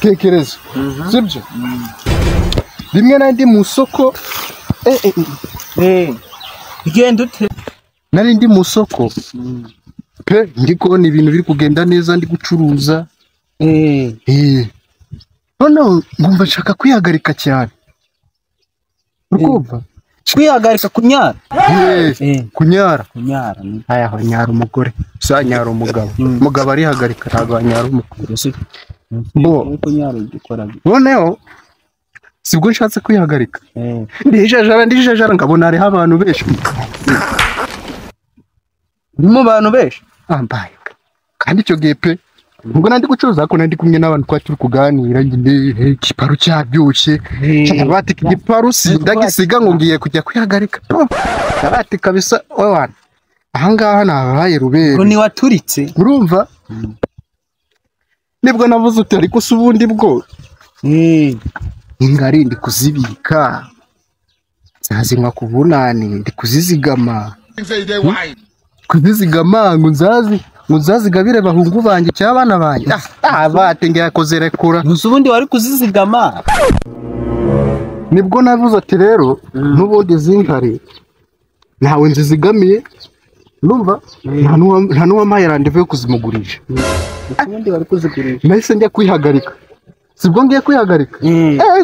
tekereza sibyo rimwe nandi mu soko igenda ute nari ndi mu soko pe ndi kubona ibintu biri kugenda neza ndi gucuruza none ngumva nshaka kwihagarika cyane ukumva kwihagarika kunyara kunyara aya ho nyara umugore sa nyara umugabo arihagarika ntabwo nyara umugore bo kunyara gikora noneho sibwo nshatse kwihagarika ndijajara ngabona ari abantu benshi mu bantu benshi ambaye kandi icyo gihe pe ubwo nandi gucuruza ko nandi kumwe n'abantu kwa turi kuganira nginde ikiparu cyabyushye cyabati igiparu ndagisiga ngo ngiye kujya kwihagarika abati kabisa wana ahangaha nabaye rubere ngo ni waturitse urumva nibwo navuze uti ariko subundi bwo ingari ndi kuzibika zazinywa kubunani ndi kuzizigama ngo nzazigabire bahungu banjye cy'abana banjye bate ngiye kuzirekura ubundi wari kuzizigama nibwo navuze ati rero n'ubundi zinkari ntawe nzizigamiye numva nta n'uwampaye randevu yo kuzimugurisha ubundi wari kuzigurisha nahise njya kwihagarika sibwo ngiye kwihagarika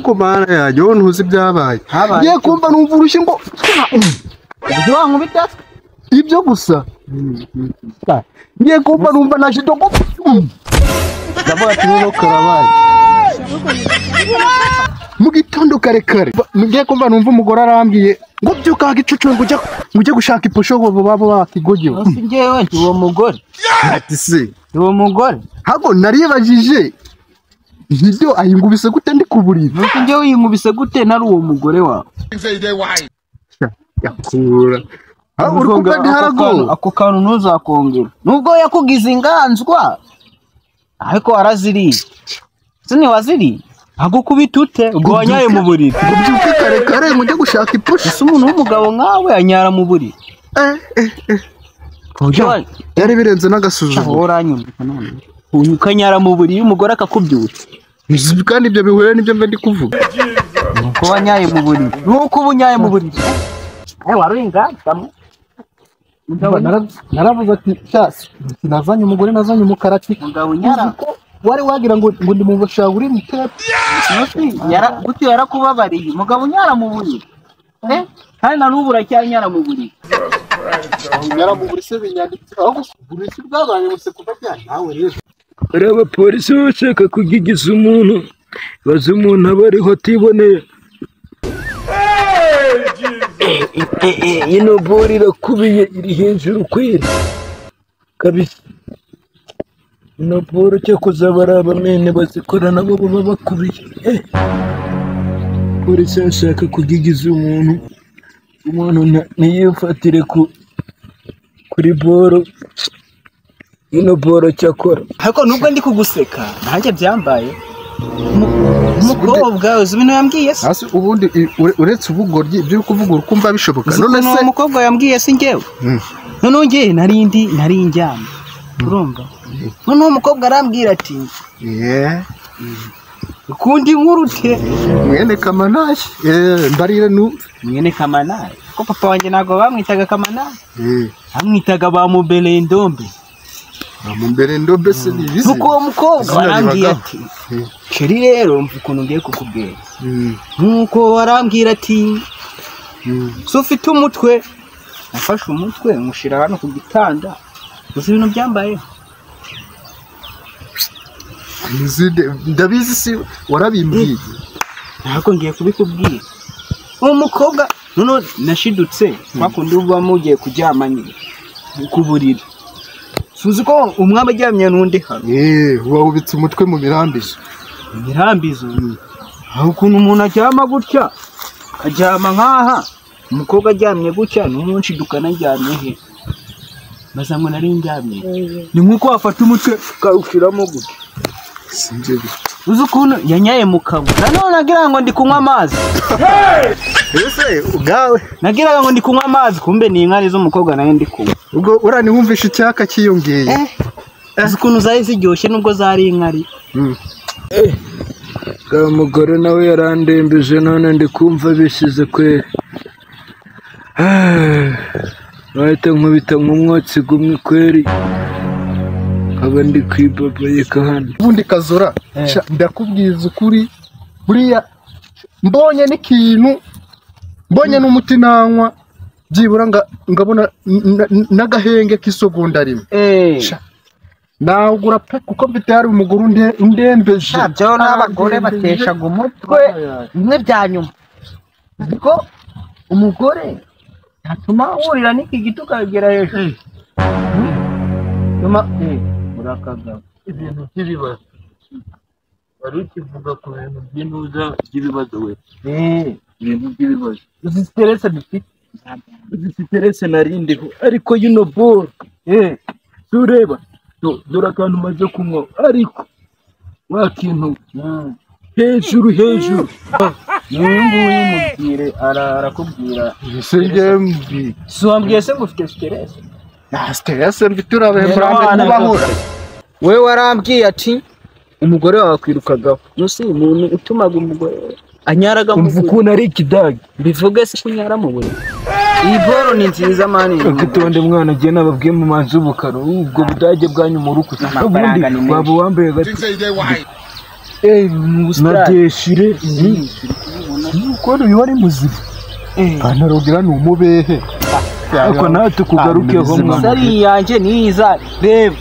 ku mana yanjye wowe ntuzi ibyabaye ngiye kumva numva urushyi ngo ibyo gusa ngiye kumva numva naje dogo ndavuga ati rero karabaye mu gitondo kare ngiye kumva numva umugore arambwiye ngo byuka gicucu ngo ujye gushaka iposho ngo baba bakigogewe njyewe uwo mugore ati se uwo mugore hago naribajije ibyo ayingubise gute ndi kuburira nuko njyewe yinkubise gute nari uwo mugore wawe yakura ako kantu ntuzakongera nubwo yakugize inganzwa ariko waraziriye sini waziriye agukubita ute ubwo wanyaye mu buriri ubyuke kare ngo ujye gushaka iposho ese umuntu w'umugabo nkawe anyara mu buriri yari birenze n'agasuzuguro uranyumvika none ukanyara mu buriri umugore akakubyutsa kandi ibyo bihuye n'ibyo mbe ndi kuvuga nuko wanyaye mu buriri nuko uba unyaye mu buriri waringanzamo naravuze ati cyasi nazanye umugore nazanye umukarati mugabo unyara wari wagira ngo ndi mu bashaka uri mu tepe gute yarakubabariye mugabo unyara mu buriri kandi na n'ubu uracyanyara mu buriri unyara mu buriri se binyanditse aho burisi bwabanye bose kuva cyane nawe rero hari abapolisi bashaka kugigiza umuntu bazi umuntu aba ariho atiboneye ino bori irakubiye iri hejuru kwera kabisa ino boro cyakoze abaraba mene bazikora nabo baba bakubiye polisi ashaka kugigiza umuntu ntiyifatire kuri boro ino boro cyakora ariko nubwo ndi kuguseka nanjye byambaye umukobwa uzi ibintu yambwiye se hasi ubundi uretse ubugoryi ibyo kuvuga urukumva bishoboka none se umukobwa yambwiye se njyewe none ngiye nari njyana urumva none umukobwa arambwira ati ukundi nkurute mwene kamanashi mbarire mwene kamanashi ko papa wanjye ntabwo bamwitaga kamanashi bamwitaga ba muberendombe Muberendombe se nibizi nuko uwo mukobwa arambwira ati sheri rero mvuga ukuntu ngiye kukubwira nuko warambwira ati so ufite umutwe nafashe umutwe mushira hano ku gitanda uzi ibintu byambaye ndabizi si warabimbwiye ntabwo ngiye kubikubwira uwo mukobwa none nashidutse bakundi uba mugiye kuryama nyine ku buriri suzi ko umwami aryamye n'undi hano wawubitse umutwe mu mirambizo aho ukuntu umuntu aryama gutya aryama nk'aha umukobwa aryamye gutya n'umunsi dukanajyamye he baza ngo nari njyamye ni nk'uko wafata umutwe ukawushyiramo gutya uzi ukuntu yanyaye mu kanwa nanone nagira ngo ndi kunywa amazi ese ubwawe nagiraga ngo ndi kunywa amazi kumbe ni inkari z'umukobwa nayo ndi kunywa ubwo urani wumvisha icyaka kiyongeye uzi ukuntu zari ziryoshye nubwo zari inkari bwa mugore nawe yarandembeje none ndi kumva bishyize kweri. Bahita nkubita nk'umwotsi gumwe kweri nkaba ndi kwibabayika hano. ubundi Kazora ndakubwiza ukuri buriya mbonye n'ikintu mbonye n'umuti nanywa byibura ngabona n'agahenge k'isegonda rimwe nawugura pe kuko mfite hari umugore undembeje. byo n'abagore bateshaga umutwe bimwe bya nyuma ariko umugore yatuma wurira n'iki giti ukagera hejuru nyuma urakagaba Ibintu by'ibibazo wari ukivuga ku bintu by'intuza by'ibibazo we. Ibintu by'ibibazo uzi stress dufite ziteretse narindiho ariko yino ball tureba dore akantu maze kunywa ariko wakintu hejuru n'uyu nguyu mubwire arakubwira Singembi si wambwiye se ngo ufite stress na stress mfite urabembrande kubahura. we warambwiye ati umugore wawe akwirukagaho nusi umuntu utumaga umugore anyaraga mu umva ukuntu ari ikidage bivuge se kunyara mu buri iyi boro ni nziza mani akitonde mwana agiye nababwiye mu manzi ubukaro ubwo budage bwanyu mu rukuta ubundi waba wambaye gati nadeshire ukuntu uyu wari muzima anarogira ni umubehe ariko nawe tukugarukeho mwana. sari yanjye niza reba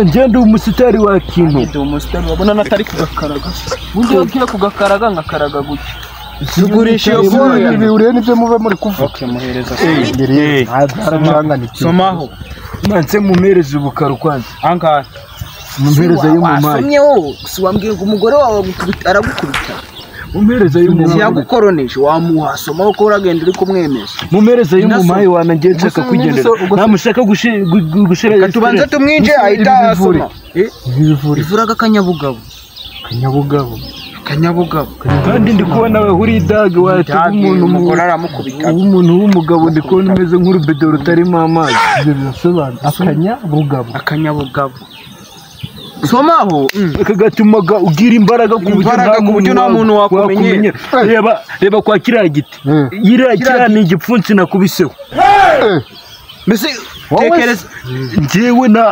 njye ndi umusitari wa kintu ndi umusitari wabona natari kugakaraga undi wagiye kugakaraga nkakaraga gutya tugurisha iyo boro ibi bihuriye n'ibyo muve muri kuvuga. muhereza somaho manse mumereze ubukaro kwanza angahe mumereze y'umumayi wasomyeho si wambwiye ngo umugore wawe aragukubita mumereze y'umumayi yagukoroneje wamuhasomaho ko uragenda uri kumwemeza mumereze y'umumayi wanangiye nshaka kwigendera namushaka gushira tubanze tumwinje ahita asoma ivuraga akanyabugabo kandi ndi kubona we uri idage wahita umugore aramukubita umuntu w'umugabo ndi kubona umeze nk'urubedo rutarimo amazi. ibyo birasobanura akanyabugabo somaho kagatumaga ugira imbaraga ku buryo nta muntu wakumenye. reba kwa kiriya giti kiriya ni igipfunsi nakubiseho mbese tekereza njyewe na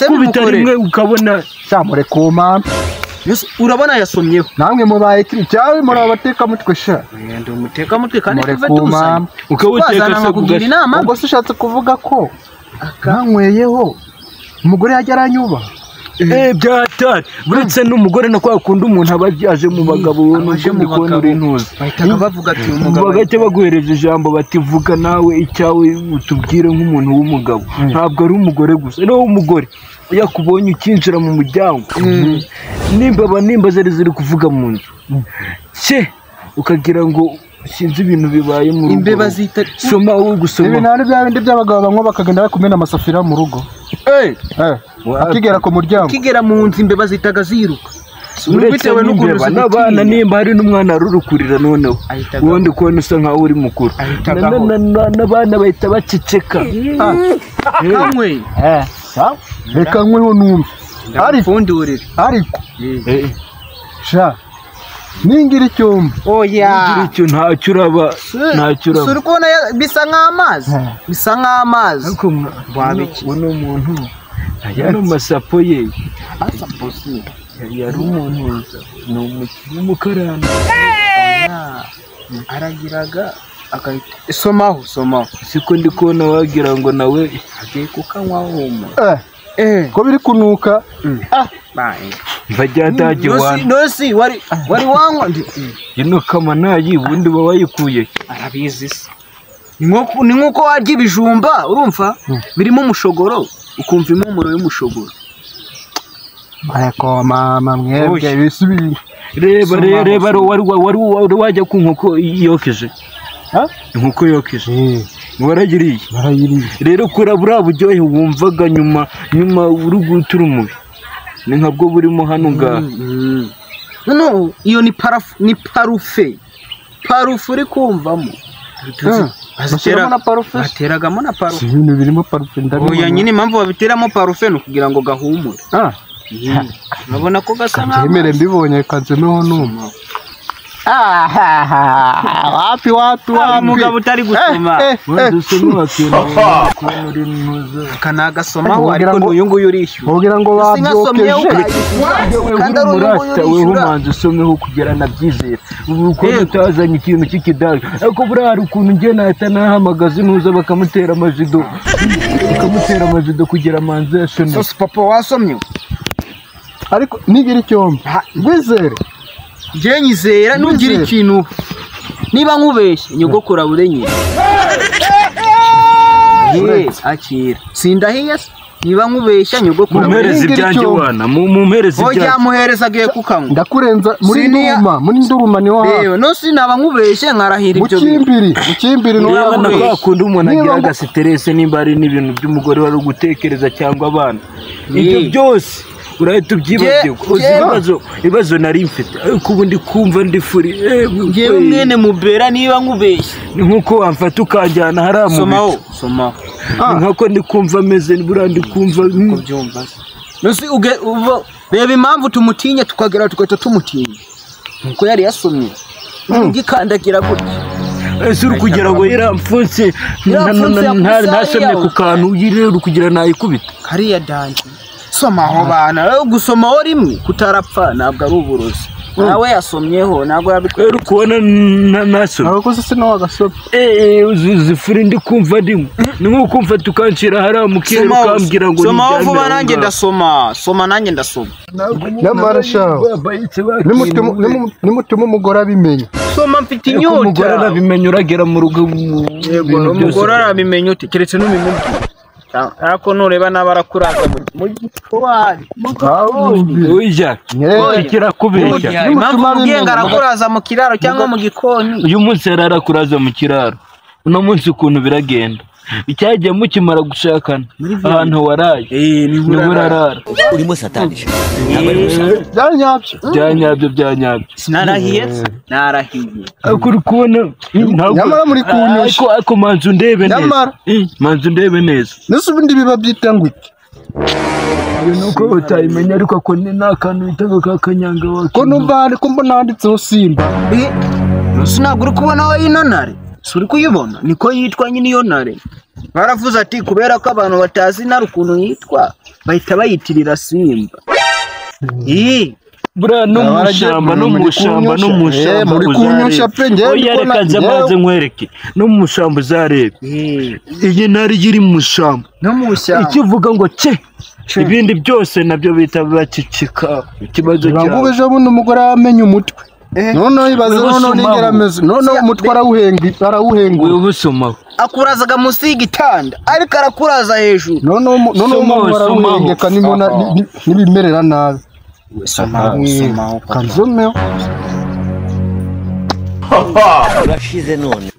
kubita rimwe ukabona cyamure ku mama urabona yasomyeho namwe mubaye kiri cyawe muri abateka mutwe sha ndi umuteka mutwe kandi mure tuve ku mama ukawuteka se kugira inama ubwo se ushatse kuvuga ko akankweyeho umugore yajya aranyuba byatari uretse n'umugore na kwa kundi umuntu aba yaje mu bagabo n'uje mu kubona uri ntuzi bahitaga bavuga ati umugabo bagahita baguhereza ijambo bati vuga nawe icyawe utubwire nk'umuntu w'umugabo ntabwo ari umugore gusa niwo umugore yakubonye ukinjira mu muryango nimba ziri kuvuga mu nzu cye ukagira ngo sinzi ibintu bibaye mu rugo imbeba zita soma wowe gusoma ibi nari bya bindi by'abagabo banywa bakagenda bakumena amasafira mu rugo akigera ku muryango akigera mu nzu imbeba zitaga ziruka bitewe n'ukuntu n'abana nimba hari n'umwana rurukurira noneho ubundi kubona usa nkaho uri mukuru n'abana bahita baceceka kamwe reka nkweho numve ndafundurira ariko sha ningira icyumba oya icyo ntacyo uraba suri kubona bisa nk'amazi ariko uno muntu yari amasapo ye yari umuntu ni umukino w'umukarani aragiraga agahita somaho siko ndi kubona wagira ngo nawe agiye kukanywa homa ko biri kunuka mbajyadage wana nosi wari wanywa ino kamanayi ubundi uba wayikuye arabizi se ni nk'uko warya ibijumba urumva birimo umushogoro ukumva impumuro y'umushogoro ariko mama mwebwe bisubire reba wari wajya ku nkoko yokeje inkoko yokeje waragiriye rero kora buriya buryohe wumvaga nyuma uri gutura umubi ni nkabwo burimo hano ngaha no iyo ni parufe uri kumvamo bateragamo na parufe ibintu birimo parufe oya nyine impamvu babiteramo parufe ni ukugira ngo gahumure urabona ko gasa nk'amazi. Yemere mbibonye kanzemeho numa. Wapi umugabo utari gusoma. Kana gasomaho ariko uyu nguyu urishyura. Ubwira ngo babyokeje. Kandi ari umurasta wewe umanze usomeho kugera nabyizera. Uko utazanye ikintu cy'ikidaga. Ariko buriya hari ukuntu ngiye nahita nahamagaza ntuza bakamutera amajido. Bakamutera amajido kugira amanze yasomye. Sose papa wasomye. Ariko nigira icyombe. Gwizere. Je nyizera nugira ikintu. Niba nkubeshye nyogokora burenye. Akira. Sindahiye niba nkubeshya nyogokora. Mumereze ibyanjye wana. Mumereze ibyanjye. Oya muhereza agiye kukanwa. Ndakurenza muri nduruma niho ha. Yewe no sinaba nkubeshye nkarahira ibyo. Mukimbiri no yabana ko akunda umuntu agira agastress nimba ari n'ibintu by'umugore wari gutekereza cyangwa abana. Ibyo byose urahita ubyibagirwa. Uzi ibibazo nari mfite ariko ubu ndi kumva ndi furi. Ngewe mwene mubera niba nkubeshye ni nkuko wamfata ukanjyana hariya mu somaho nkako ndi kumva ameze buriya ndi kumva kubyumva. Nose reba impamvu tumutinya tukagera tugahita tumutinya nkuko yari yasomye ugikandagira gutya. Ese uri kugira ngo yaramfunse ntasomye ku kantu uri kugira nayikubita hariya danje. Somaho bana gusomaho rimwe kutarapfa ntabwo ari uburozi. Nawe yasomyeho ntabwo yabikwera. Uri kubona nasomye ntabwo se no wagasoma. Uzifuri ndi kumva ndimo ni nko kumva tukancira hariya mu kirere ukambwira ngo somaho vuba nanjye ndasoma. Soma nanjye ndasoma. Nyamara shaho nimutuma umugore abimenya. Soma mfite inyota. Umugore arabimenya uragera mu rugo. Yego umugore arabimenya uti keretse n'umimubwira. Ako nureba nabarakuraza mu gitwari. Oya kirakubeshya. Impamvu ugenga arakuraza mu kiraro cyangwa mu gikoni. Uyu munsi yarakuraza mu kiraro. Uno munsi ukuntu biragenda. Icyagiye mukimara gushakana ahantu waraye. Ni burarara. Urimo satanisha. Byanyabyo. Sinarahiye. Narahiye. Akuri kubona nyamara muri kunyusha. Ariko manzu ndebe neza. Manzu ndebe neza. Nese ubundi biba byitangwite. Nuko utayimenya ariko ako ni nakantu bitaga kakanyanga wake. Ko numva ko mbona handitseho Simba. Sinagura kubona aho inonare. Suri kuyibona niko yitwa nyine iyo ntare. Baravuze ati kubera ko abantu batazi na rukuntu yitwa bahita bayitirira Simba. Bura no mushamba muri kunyusha pe ngiye reka nzamaze nkwereke no mushamba uzarebe. Iyi ntare iri mu mushamba no mushamba ikivuga ngo ibindi byose nabyo bita bacicika. Ikibazo cyawe ngo beje buno umugore amenye umutwe. None ibaze none ningerameze none umutwe arawuhenga ubusoma akurazaga munsi y'igitanda ariko arakuraza hejuru none umuntu arawuhengeka nibimerera nabi. Somaho kanzomeo urashize none.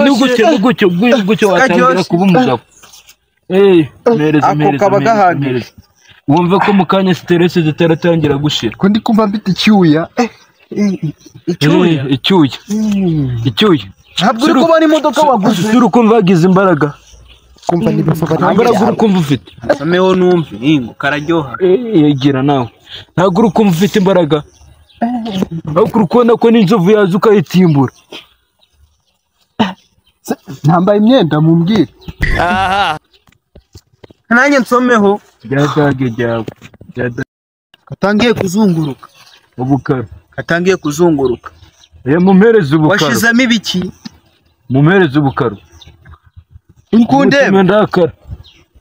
Nugutyo watangira kuba umugabo. Ako kaba gahagije. Wumva ko mukanya stress zitaratangira gushira. Ko ndi kumva mfite icyuya. Icyuya. Ntabwo uri kubona imodoka waguze. Suri kumva wagize imbaraga. Kumva nibafa imbaraga uri kumva ufite. Someho numve ingo kararyoha. Yegira nawe. Ntabwo uri kumva ufite imbaraga. Ahubwo uri kubona ko n'inzovu yaza ukayitimbura. Ntambaye imyenda mumbwire. Nanjye nsomeho. Byadage. Katangiye kuzunguruka. Ubukara. Katangiye kuzunguruka. Mumpereze ubukara. Washizemo ibiki? Mumpereze ubukara. Uri kundeba? Ndakara.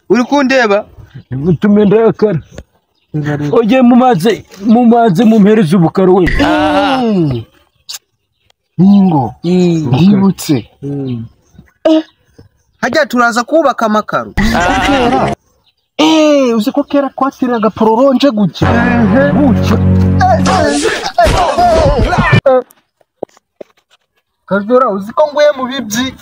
Uri kundeba? Mutume ndakara. Oye mumaze mumpereze ubukara we. Ningo. Ndibutse. Hajya turaza kubaka amakaro. Uzi ko kera kwatiraga pororonje gutya. Kazora uzi ko nguye mu bibyi.